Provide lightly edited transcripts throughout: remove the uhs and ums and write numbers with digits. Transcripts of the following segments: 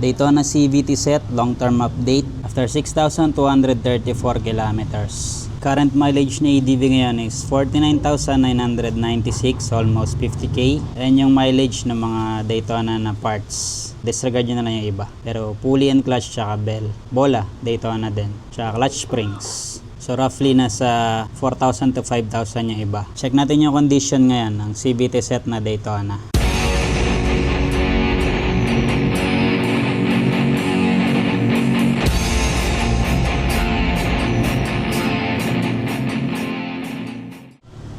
Daytona CVT set, long-term update after 6,234 kilometers. Current mileage na EDV ngayon is 49,996, almost 50k. Ayan yung mileage ng mga Daytona na parts. Disregard nyo na lang yung iba. Pero pulley and clutch tsaka bell. Bola, Daytona din. Tsaka clutch springs. So roughly nasa 4,000 to 5,000 yung iba. Check natin yung condition ngayon ng CVT set na Daytona.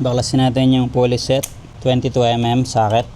Baklasin natin yung pulley set, 22mm socket.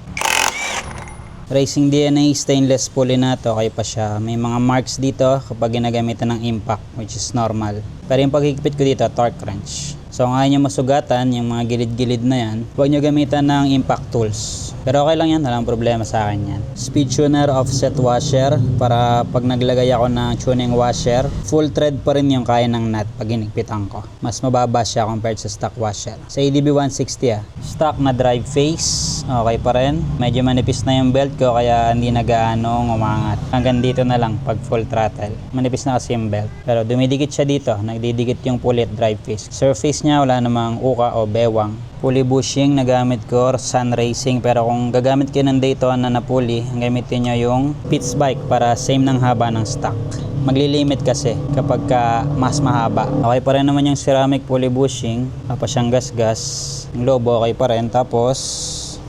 Racing DNA stainless pulley na to, okay pa siya. May mga marks dito kapag ginagamitan ng impact, which is normal. Pero yung paghigpit ko dito, torque wrench. So kung ayaw nyo masugatan, yung mga gilid-gilid na yan, huwag nyo gamitan ng impact tools. Pero okay lang yan, walang problema sa akin yan. Speed tuner offset washer, para pag naglagay ako ng tuning washer, full thread pa rin yung kaya ng nut pag hinigpitan ko. Mas mababa siya compared sa stock washer. Sa ADB 160 stock na drive face, okay pa rin. Medyo manipis na yung belt ko kaya hindi na gaano umangat. Hanggang dito na lang pag full throttle. Manipis na kasi yung belt. Pero dumidikit siya dito, nagdidikit yung pulley at drive face. Surface niya wala namang uka o bewang. Pulley bushing na gamit ko, Sun Racing. Pero kung gagamit kayo ng Daytona na pulley, gamitin nyo yung Pitts Bike para same ng haba ng stock. Maglilimit kasi kapag mas mahaba. Okay pa rin naman yung ceramic pulley bushing. Wala pa siyang gas-gas. Yung lobo okay pa rin. Tapos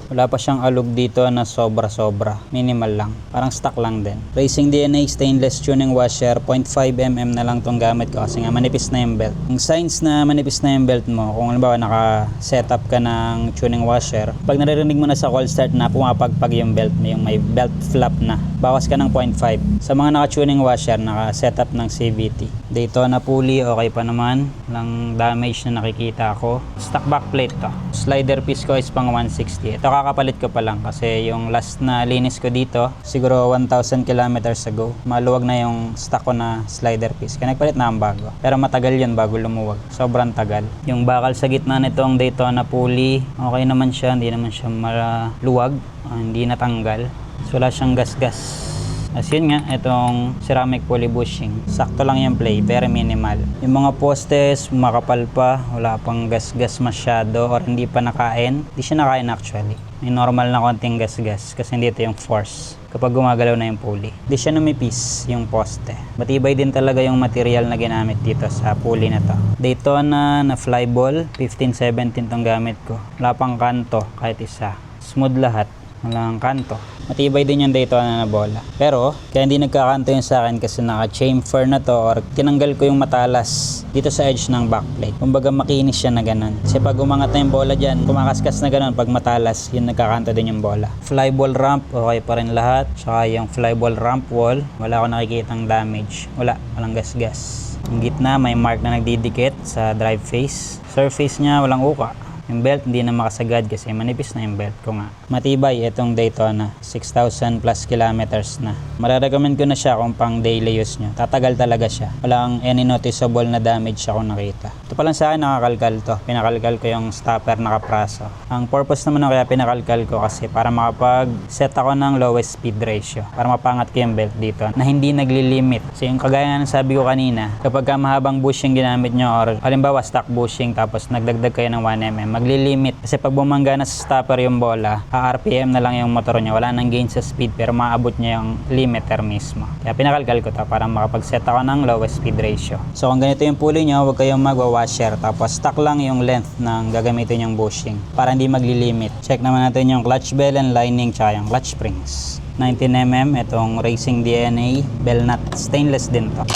wala pa siyang alog dito na sobra-sobra. Minimal lang. Parang stock lang din. Racing DNA stainless tuning washer. 0.5mm na lang tong gamit ko kasi nga manipis na yung belt. Yung signs na manipis na yung belt mo, kung halimbawa naka-setup ka ng tuning washer, pag naririnig mo na sa call start na pumapagpag yung belt mo, yung may belt flap na, bawas ka ng 0.5. Sa mga naka-tuning washer, naka-setup ng CVT. Daytona pulley, okay pa naman. Walang damage na nakikita ako. Stock backplate to. Slider piece ko is pang 160. Ito kakapalit ko pa lang kasi yung last na linis ko dito siguro 1,000 kilometers ago. Maluwag na yung stock ko na slider piece kaya nagpalit na ang bago, pero matagal yun bago lumuwag, sobrang tagal. Yung bakal sa gitna nitong Daytona pulley, okay naman siya, hindi naman siya maluwag, hindi natanggal, so wala siyang gas-gas. As yun nga, itong ceramic pulley bushing, sakto lang yung play, very minimal. Yung mga postes, makapal pa, wala pang gas-gas masyado or hindi pa nakain. Hindi siya nakain actually. May normal na konting gas-gas kasi hindi ito yung force kapag gumagalaw na yung pulley. Hindi siya numipis yung poste. Matibay din talaga yung material na ginamit dito sa pulley na to. Daytona na flyball, 15-17 tong gamit ko. Wala pang kanto kahit isa. Smooth lahat. Walang kanto. Matibay din yung Daytona na bola. Pero, kaya hindi nagkakanto yun sa akin kasi naka-chamfer na to or tinanggal ko yung matalas dito sa edge ng backplate. Kumbaga makinis siya na ganun. Kasi pag umangat na yung bola dyan, kumakaskas na ganun. Pag matalas, yun nagkakanto din yung bola. Flyball ramp, okay pa rin lahat. Tsaka yung flyball ramp wall, wala ako nakikitang damage. Walang gas-gas. Yung gitna, may mark na nagdidikit sa drive face. Surface niya, walang uka. Yung belt hindi na makasagad kasi manipis na yung belt ko nga. Matibay itong Daytona, 6,000 plus kilometers na. Mararecommend ko na siya kung pang daily use nyo. Tatagal talaga siya. Walang any noticeable na damage ako nakita. Ito pa lang sa akin nakakalkal to. Pinakalkal ko yung stopper nakapraso. Ang purpose naman kaya pinakalkal ko kasi para makapag-set ako ng lowest speed ratio. Para mapangat ko yung belt dito na hindi naglilimit. So yung kagaya nga ng sabi ko kanina, kapag mahabang bushing ginamit nyo or halimbawa stock bushing tapos nagdagdag kayo ng 1mm, maglilimit. Kasi pag bumangga na sa stopper yung bola, RPM na lang yung motor niya. Wala nang gain sa speed pero maabot niya yung limiter mismo. Kaya pinakalkal ko to para makapag-set ako ng lowest speed ratio. So kung ganito yung pulley nyo, huwag kayong magwa-washer. Tapos stock lang yung length ng gagamitin yung bushing para hindi maglilimit. Check naman natin yung clutch bell and lining tsaka yung clutch springs. 19mm, itong Racing DNA bell nut. Stainless din to.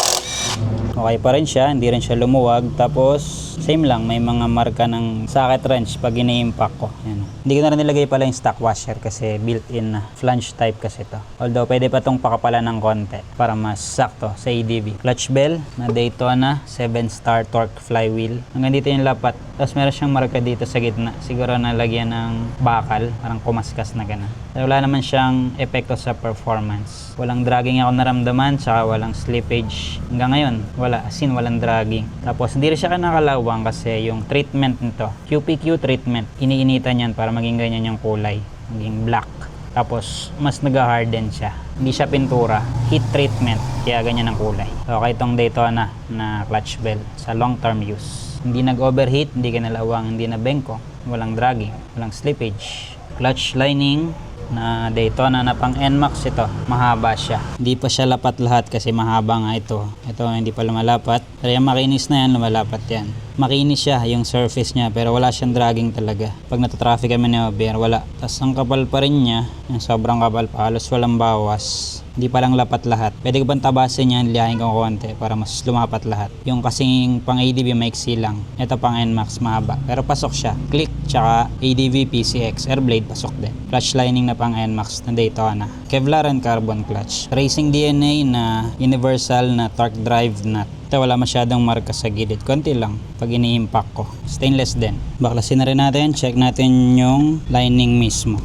Okay pa rin siya, hindi rin siya lumuwag. Tapos same lang, may mga marka ng socket wrench pag ini-impact ko. Yan. Hindi ko na rin nilagay pala yung stock washer kasi built-in na. Flange type kasi to. Although pwede pa itong pakapalan ng konti para mas sakto sa ADV. Clutch bell na Daytona 7-star torque flywheel. Hanggang dito yung lapat. Tapos meron siyang marka dito sa gitna. Siguro nalagyan ng bakal, parang kumaskas na gano'n. Wala naman siyang epekto sa performance. Walang dragging ako naramdaman, tsaka walang slippage. Hanggang ngayon, wala. As in, walang dragging. Tapos hindi rin siya kinakalawang kasi yung treatment nito, QPQ treatment, iniinitan yan para maging ganyan yung kulay. Maging black. Tapos mas nag-harden siya. Hindi siya pintura, heat treatment, kaya ganyan ang kulay. Okay, itong Daytona na clutch belt sa long term use. Hindi nag-overheat, hindi kinalawang, hindi na bengko, walang dragging, walang slippage. Clutch lining na Daytona na pang NMAX ito. Mahaba siya. Hindi pa siya lapat lahat kasi mahaba nga ito. Ito hindi pa lumalapat. Pero yung makinis na yan, lumalapat yan. Makinis siya yung surface niya pero wala siyang dragging talaga. Pag natatraffic kami ni Ober, wala. Tapos ang kapal pa rin niya, yung sobrang kapal pa, halos walang bawas. Hindi pa lang lapat lahat. Pwede ko bang tabasin yan, lihain ko konti para mas lumapat lahat. Yung kasing pang ADV maiksi lang. Ito pang NMAX mahaba. Pero pasok siya. Click, tsaka ADV PCX. Airblade pasok din. Clutch lining na pang NMAX na Daytona. Kevlar and carbon clutch. Racing DNA na universal na torque drive nut. Ito wala masyadong marka sa gilid. Konti lang pag ini-impact ko. Stainless din. Baklasin na rin natin. Check natin yung lining mismo.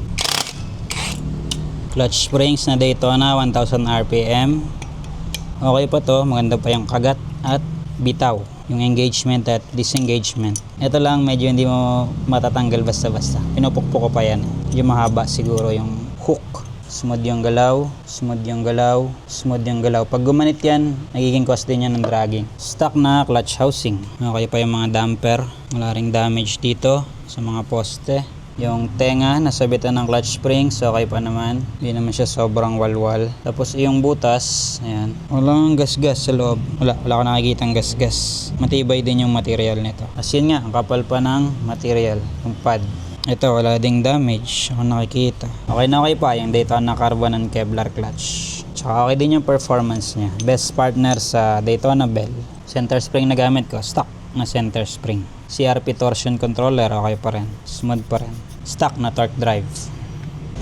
Clutch springs na Daytona 1000 RPM. Okay pa to, maganda pa yung kagat at bitaw. Yung engagement at disengagement. Ito lang medyo hindi mo matatanggal basta-basta. Pinupukpok ko pa yan. Yung mahaba siguro yung hook. Smooth yung galaw, smooth yung galaw, smooth yung galaw. Pag gumanit yan, nagiging cause din yan ng dragging. Stock na clutch housing. Okay pa yung mga damper. Wala ring damage dito sa mga poste. Yung tenga, nasabitan ng clutch springs, okay pa naman. Hindi naman siya sobrang walwal. Tapos yung butas, ayan. Walang gasgas sa loob. Wala ko nakikitang gasgas. Matibay din yung material nito. As yun nga, ang kapal pa ng material, yung pad. Ito, wala ding damage. Ako nakikita. Okay na okay pa yung Daytona Carbon and Kevlar clutch. Tsaka okay din yung performance niya. Best partner sa Daytona Bell. Center spring na gamit ko, stock na center spring. CRP torsion controller, okay pa rin. Smooth pa rin. Stock na torque drive.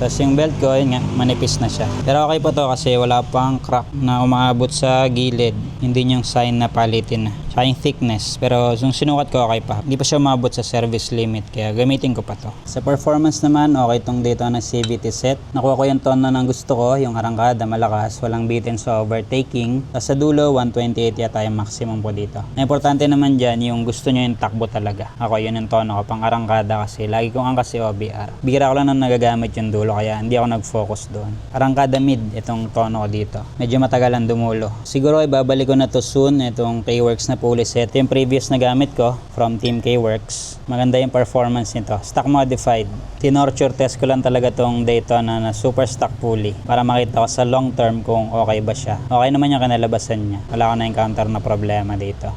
Tapos yung belt ko, yun nga, manipis na siya. Pero okay pa to kasi wala pang crack na umaabot sa gilid. Hindi yung sign na palitin na. Tsaka yung thickness. Pero yung sinukat ko, okay pa. Hindi pa siya umabot sa service limit. Kaya gamitin ko pa to. Sa performance naman, okay tong Daytona CVT set. Nakuha ko yung tono ng gusto ko. Yung arangkada, malakas. Walang bitin sa overtaking. Tapos sa dulo, 128 yata yung maximum ko dito. Na importante naman dyan, yung gusto nyo yung takbo talaga. Ako, yun yung tono ko. Pang arangkada kasi. Lagi kong angkas si OBR. Bira ko lang nang nagagamit yung dulo. Kaya hindi ako nag-focus doon. Arangkada mid, itong tono ko dito. Medyo matagalan dumulo. Siguro ay babalik ko na to soon, itong K-Works na pulley set. Yung previous na gamit ko from Team K-Works. Maganda yung performance nito. Stock modified. Tinorture test ko lang talaga tong Daytona na super stock pulley para makita ko sa long term kung okay ba siya. Okay naman yung kanalabasan niya. Wala ko na encounter na problema dito.